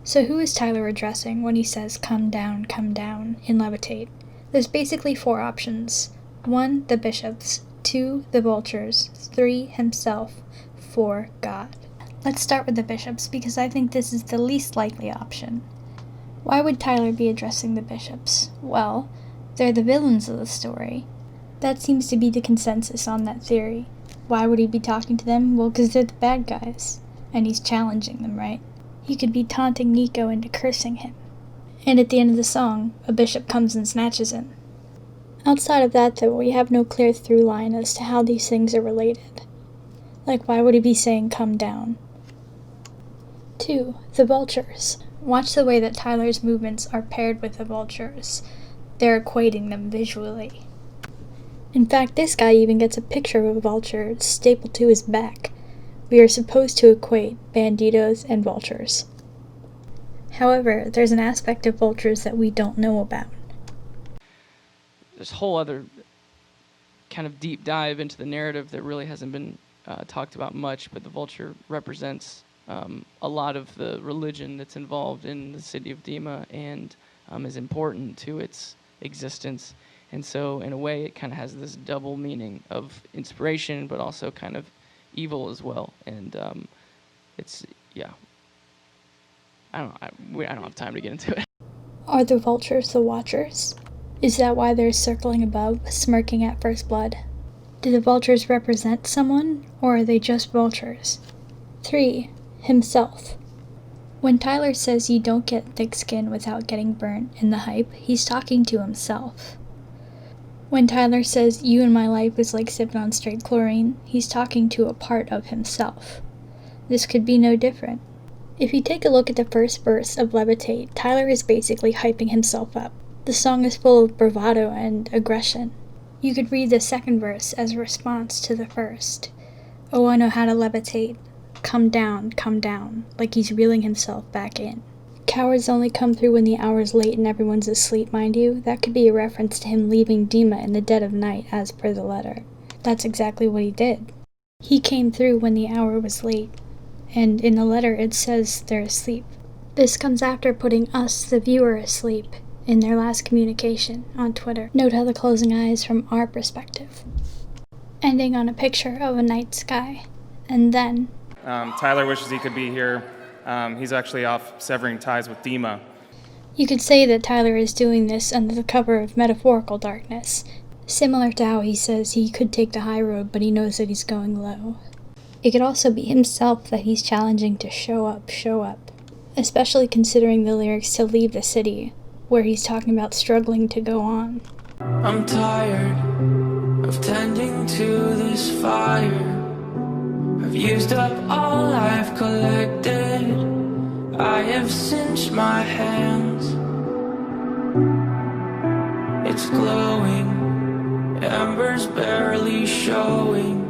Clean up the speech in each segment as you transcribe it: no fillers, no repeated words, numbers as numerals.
So who is Tyler addressing when he says come down in levitate? There's basically 4 options. 1, the bishops. 2, the vultures. 3, himself. 4, God. Let's start with the bishops because I think this is the least likely option. Why would Tyler be addressing the bishops? Well, they're the villains of the story. That seems to be the consensus on that theory. Why would he be talking to them? Well, because they're the bad guys. And he's challenging them, right? He could be taunting Nico into cursing him. And at the end of the song, a bishop comes and snatches him. Outside of that, though, we have no clear through line as to how these things are related. Like, why would he be saying come down? 2, the vultures. Watch the way that Tyler's movements are paired with the vultures. They're equating them visually. In fact, this guy even gets a picture of a vulture stapled to his back. We are supposed to equate banditos and vultures. However, there's an aspect of vultures that we don't know about. There's a whole other kind of deep dive into the narrative that really hasn't been talked about much, but the vulture represents a lot of the religion that's involved in the city of Dima and is important to its existence. And so, in a way, it kind of has this double meaning of inspiration, but also kind of evil as well. And it's, yeah. I don't have time to get into it. Are the vultures the watchers? Is that why they're circling above, smirking at first blood? Do the vultures represent someone, or are they just vultures? 3, himself. When Tyler says you don't get thick skin without getting burnt in the hype, he's talking to himself. When Tyler says you in my life is like sipping on straight chlorine, he's talking to a part of himself. This could be no different. If you take a look at the first verse of Levitate, Tyler is basically hyping himself up. The song is full of bravado and aggression. You could read the second verse as a response to the first. Oh, I know how to levitate. Come down, like he's reeling himself back in. Cowards only come through when the hour's late and everyone's asleep, mind you. That could be a reference to him leaving Dima in the dead of night, as per the letter. That's exactly what he did. He came through when the hour was late, and in the letter it says they're asleep. This comes after putting us, the viewer, asleep in their last communication on Twitter. Note how the closing eye is from our perspective. Ending on a picture of a night sky. And then Tyler wishes he could be here. He's actually off severing ties with Dima. You could say that Tyler is doing this under the cover of metaphorical darkness, similar to how he says he could take the high road, but he knows that he's going low. It could also be himself that he's challenging to show up, especially considering the lyrics to Leave the City, where he's talking about struggling to go on. I'm tired of tending to this fire. I've used up all I've collected. I have cinched my hands. It's glowing, embers barely showing.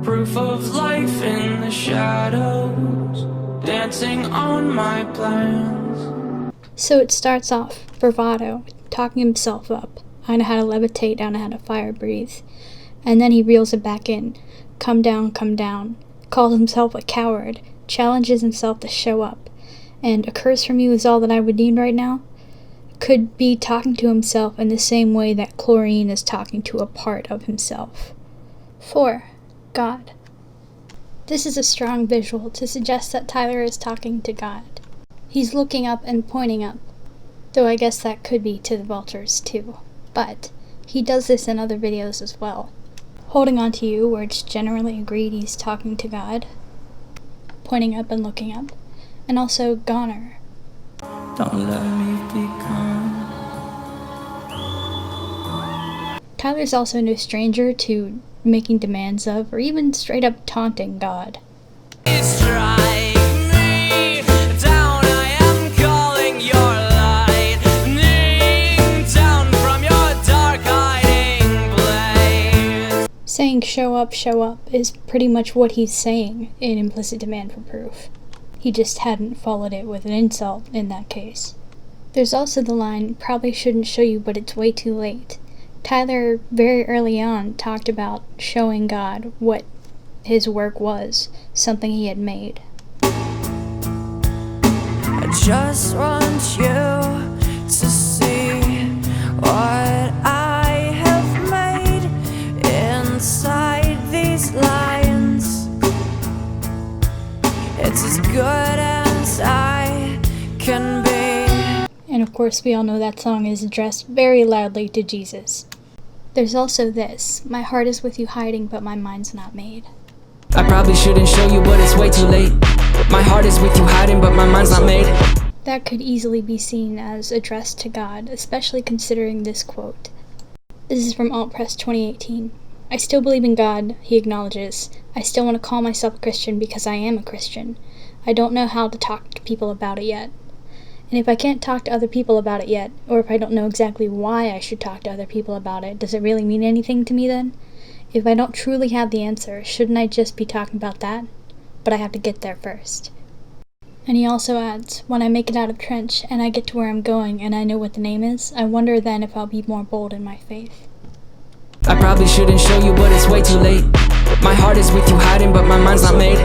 Proof of life in the shadows, dancing on my plans. So it starts off, bravado, talking himself up. I know how to levitate, I know how to fire breathe. And then he reels it back in. Come down, calls himself a coward, challenges himself to show up, and a curse from you is all that I would need right now? Could be talking to himself in the same way that chlorine is talking to a part of himself. 4. God. This is a strong visual to suggest that Tyler is talking to God. He's looking up and pointing up, though I guess that could be to the vultures too, but he does this in other videos as well. Holding On to You, where it's generally agreed he's talking to God, pointing up and looking up, and also Goner. Don't let me be gone. Tyler's also no stranger to making demands of, or even straight up taunting God. Strike me down, I am calling your lightning down from your dark hiding place. Saying show up is pretty much what he's saying in implicit demand for proof. He just hadn't followed it with an insult in that case. There's also the line, probably shouldn't show you but it's way too late. Tyler very early on talked about showing God what his work was, something he had made. just want you to see what I have made inside these lines. It's as good as I can be. And of course, we all know that song is addressed very loudly to Jesus. There's also this: my heart is with you hiding, but my mind's not made. I probably shouldn't show you, but it's way too late. My heart is with you hiding, but my mind's not made. That could easily be seen as addressed to God, especially considering this quote. This is from Alt Press 2018. I still believe in God, he acknowledges. I still want to call myself a Christian because I am a Christian. I don't know how to talk to people about it yet. And if I can't talk to other people about it yet, or if I don't know exactly why I should talk to other people about it, does it really mean anything to me then? If I don't truly have the answer, shouldn't I just be talking about that? But I have to get there first. And he also adds, when I make it out of trench, and I get to where I'm going, and I know what the name is, I wonder then if I'll be more bold in my faith. I probably shouldn't show you, but it's way too late. My heart is with you hiding, but my mind's not made.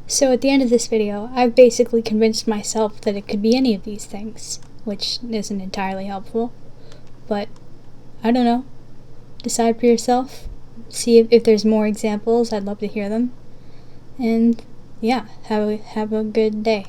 So at the end of this video, I've basically convinced myself that it could be any of these things, which isn't entirely helpful. But, I don't know. Decide for yourself. See if there's more examples. I'd love to hear them. And yeah, have a good day.